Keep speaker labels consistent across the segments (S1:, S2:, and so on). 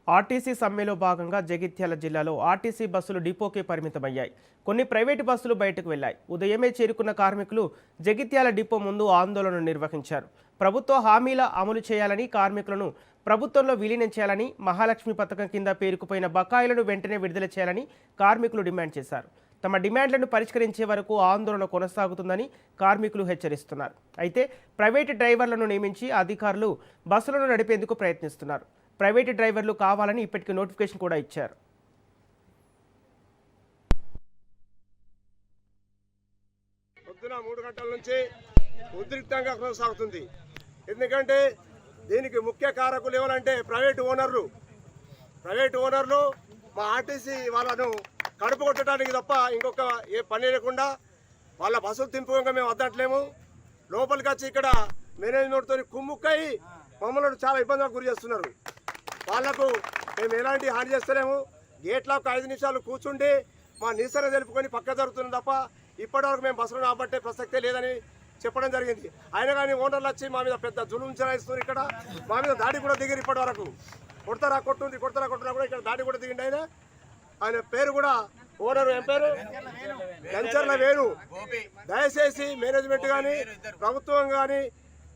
S1: RTC సమ్మెలో భాగంగా జగిత్యాల జిల్లాలో ఆర్టీసీ బస్సులు డిపోకే పరిమితమయ్యాయి. కొన్ని ప్రైవేటు బస్సులు బయటకు వెళ్లాయి. ఉదయమే చేరుకున్న కార్మికులు జగిత్యాల డిపో ముందు ఆందోళన నిర్వహించారు. ప్రభుత్వ హామీల అమలు చేయాలని, కార్మికులను ప్రభుత్వంలో విలీనం చేయాలని, మహాలక్ష్మి పథకం కింద పేరుకుపోయిన బకాయిలను వెంటనే విడుదల చేయాలని కార్మికులు డిమాండ్ చేశారు. తమ డిమాండ్లను పరిష్కరించే వరకు ఆందోళన కొనసాగుతుందని కార్మికులు హెచ్చరిస్తున్నారు. అయితే ప్రైవేటు డ్రైవర్లను నియమించి అధికారులు బస్సులను నడిపేందుకు ప్రయత్నిస్తున్నారు. ప్రైవేటు డ్రైవర్లు కావాలని ఇప్పటికే నోటిఫికేషన్ కూడా ఇచ్చారు.
S2: పొద్దున 3 గంటల నుంచి ఉద్రిక్తంగా కొనసాగుతుంది. ఎందుకంటే దీనికి ముఖ్య కారకులు ఎవరంటే ప్రైవేటు ఓనర్లు మా ఆర్టీసీ వాళ్ళను కడుపు కొట్టడానికి తప్ప ఇంకొక ఏ పని లేకుండా వాళ్ళ బస్సులు తింపుగా మేము వద్దట్లేము. లోపలికి వచ్చి ఇక్కడ మేనేజ్మెంట్తో కుమ్ముక్కై మమ్మల్ని చాలా ఇబ్బందులకు గురి చేస్తున్నారు. వాళ్లకు మేము ఎలాంటి హాని చేస్తలేము. గేట్లో ఒక 5 నిమిషాలు కూర్చుండి మా నిరసన తెలుపుకొని పక్క జరుగుతున్నాం తప్ప ఇప్పటివరకు మేము బస్సులు రాబట్టే ప్రసక్తే లేదని చెప్పడం జరిగింది. అయినా కానీ ఓనర్లు వచ్చి మా మీద పెద్ద జులుం చెలాయిస్తున్నారు. ఇక్కడ మా మీద దాడి కూడా దిగిరు. ఇప్పటి వరకు కొడతారా కొట్టున్నా కూడా ఇక్కడ దాడి కూడా దిగిండి. ఆయన పేరు కూడా ఓనర్ ఏం పేరు వెంచర్ల వేణు. దయచేసి మేనేజ్మెంట్ కానీ ప్రభుత్వం కానీ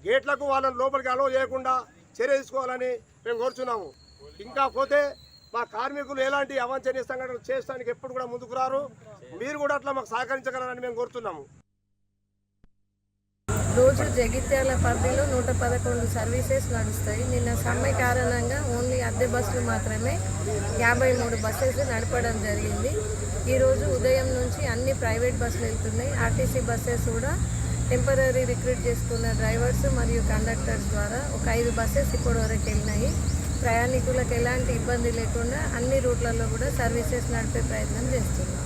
S2: గేట్లకు వాళ్ళని లోపలికి అలో చేయకుండా చర్య తీసుకోవాలని మేము కోరుచున్నాము. ఇంకా పోతే మా కార్మికులు ఎలాంటి అవాంఛనీయ సంఘటనలు చేయడానికి ఎప్పుడు కూడా ముందుకు రారు. మీరు కూడా అట్లా మాకు సహకరించగలరని మేము కోరుతున్నాము.
S3: రోజు జగిత్యాల పరిధిలో 111 సర్వీసెస్ నడుస్తాయి. నిన్న సమ్మె కారణంగా ఓన్లీ అద్దె బస్సులు మాత్రమే 53 బస్సెస్ నడపడం జరిగింది. ఈరోజు ఉదయం నుంచి అన్ని ప్రైవేట్ బస్సులు వెళ్తున్నాయి. ఆర్టీసీ బస్సెస్ కూడా టెంపరీ రిక్రూట్ చేసుకున్న డ్రైవర్స్ మరియు కండక్టర్స్ ద్వారా ఒక 5 బస్సెస్ ఇప్పటి వరకు వెళ్ళినాయి. ప్రయాణికులకు ఎలాంటి ఇబ్బంది లేకుండా అన్ని రూట్లలో కూడా సర్వీసెస్ నడిపే ప్రయత్నం చేస్తున్నాం.